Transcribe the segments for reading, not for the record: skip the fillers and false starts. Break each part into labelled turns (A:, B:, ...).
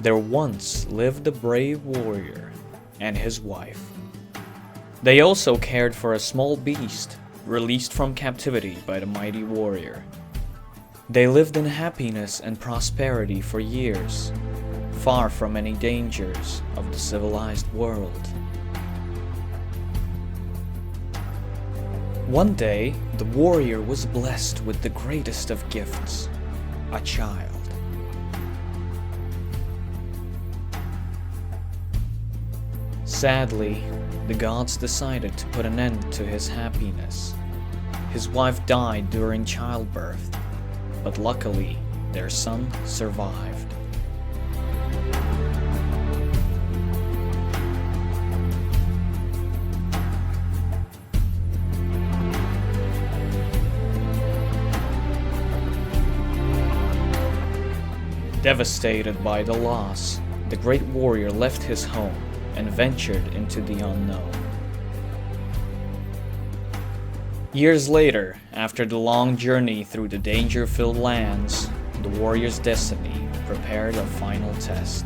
A: There once lived a brave warrior and his wife. They also cared for a small beast released from captivity by the mighty warrior. They lived in happiness and prosperity for years, far from any dangers of the civilized world. One day, the warrior was blessed with the greatest of gifts, a child. Sadly, the gods decided to put an end to his happiness. His wife died during childbirth, but luckily, their son survived. Devastated by the loss, the great warrior left his home and ventured into the unknown. Years later, after the long journey through the danger-filled lands, the warrior's destiny prepared a final test.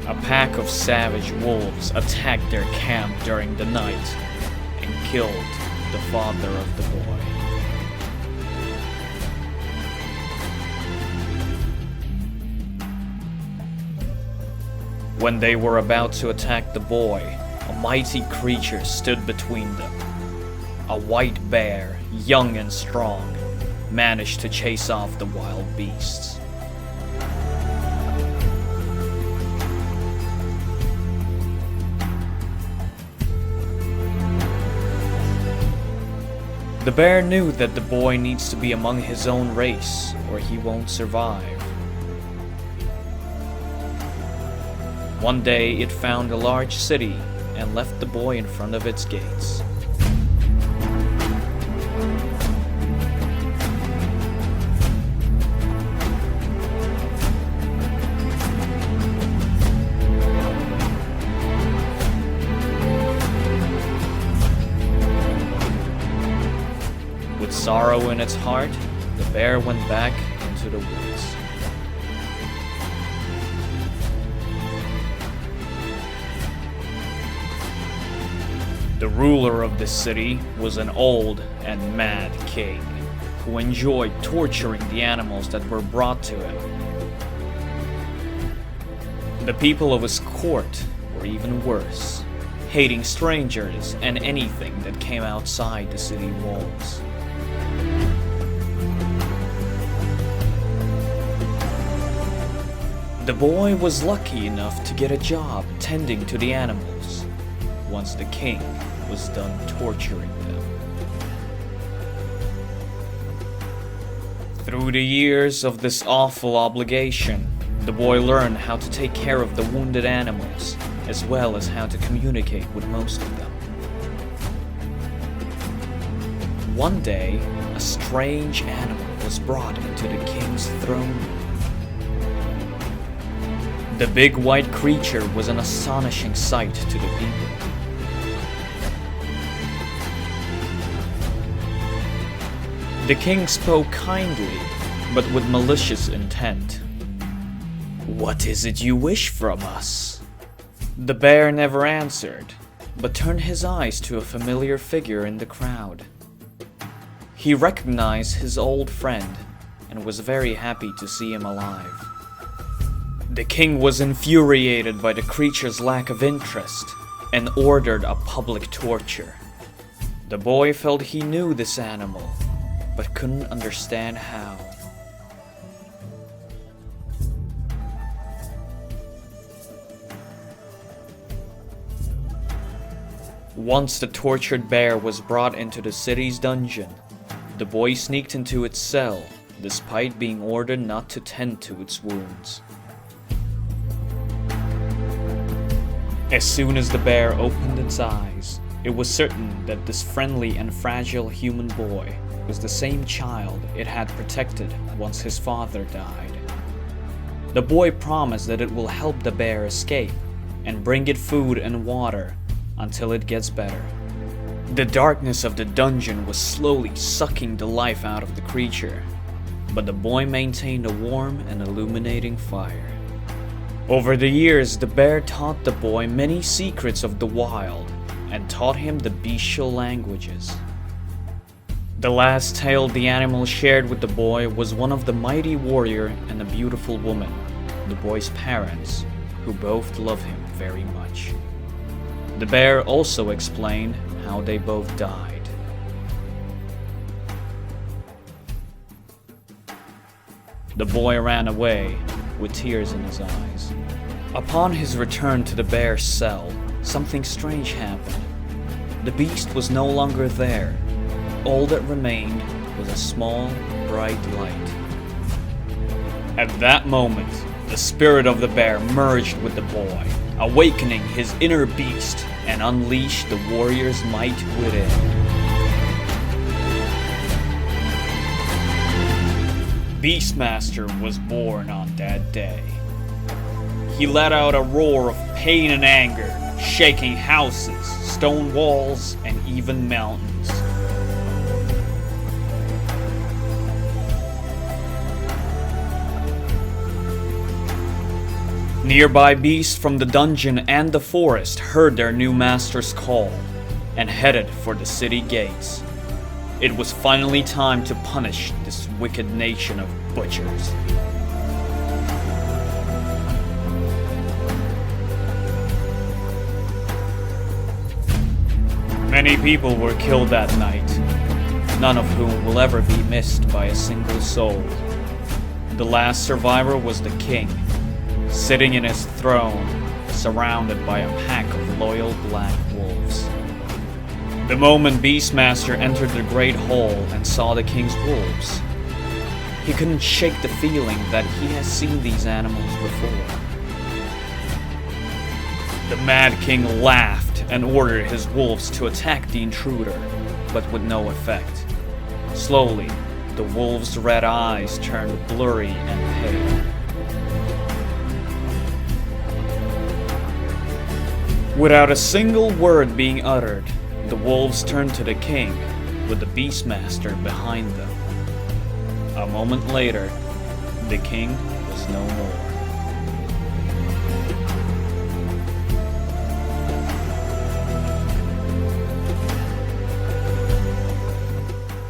A: A pack of savage wolves attacked their camp during the night and killed the father of the boy. When they were about to attack the boy, a mighty creature stood between them. A white bear, young and strong, managed to chase off the wild beasts. The bear knew that the boy needs to be among his own race, or he won't survive. One day it found a large city and left the boy in front of its gates. With sorrow in its heart, the bear went back into the woods. The ruler of the city was an old and mad king who enjoyed torturing the animals that were brought to him. The people of his court were even worse, hating strangers and anything that came outside the city walls. The boy was lucky enough to get a job tending to the animals once the king was done torturing them. Through the years of this awful obligation, the boy learned how to take care of the wounded animals, as well as how to communicate with most of them. One day, a strange animal was brought into the king's throne room. The big white creature was an astonishing sight to the people. The king spoke kindly, but with malicious intent. "What is it you wish from us?" The bear never answered, but turned his eyes to a familiar figure in the crowd. He recognized his old friend and was very happy to see him alive. The king was infuriated by the creature's lack of interest and ordered a public torture. The boy felt he knew this animal, but couldn't understand how. Once the tortured bear was brought into the city's dungeon, the boy sneaked into its cell, despite being ordered not to tend to its wounds. As soon as the bear opened its eyes, it was certain that this friendly and fragile human boy was the same child it had protected once his father died. The boy promised that it will help the bear escape and bring it food and water until it gets better. The darkness of the dungeon was slowly sucking the life out of the creature, but the boy maintained a warm and illuminating fire. Over the years, the bear taught the boy many secrets of the wild and taught him the bestial languages. The last tale the animal shared with the boy was one of the mighty warrior and a beautiful woman, the boy's parents, who both love him very much. The bear also explained how they both died. The boy ran away with tears in his eyes. Upon his return to the bear's cell, something strange happened. The beast was no longer there. All that remained was a small, bright light. At that moment, the spirit of the bear merged with the boy, awakening his inner beast and unleashed the warrior's might within. Beastmaster was born on that day. He let out a roar of pain and anger, shaking houses, stone walls, and even mountains. Nearby beasts from the dungeon and the forest heard their new master's call and headed for the city gates. It was finally time to punish this wicked nation of butchers. Many people were killed that night, none of whom will ever be missed by a single soul. The last survivor was the king, sitting in his throne, surrounded by a pack of loyal black wolves. The moment Beastmaster entered the great hall and saw the king's wolves, he couldn't shake the feeling that he has seen these animals before. The Mad King laughed and ordered his wolves to attack the intruder, but with no effect. Slowly, the wolves' red eyes turned blurry and pale. Without a single word being uttered, the wolves turned to the king, with the Beastmaster behind them. A moment later, the king was no more.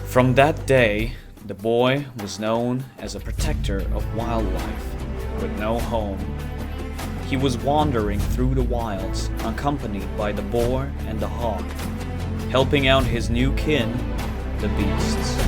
A: From that day, the boy was known as a protector of wildlife, with no home. He was wandering through the wilds, accompanied by the boar and the hawk, helping out his new kin, the beasts.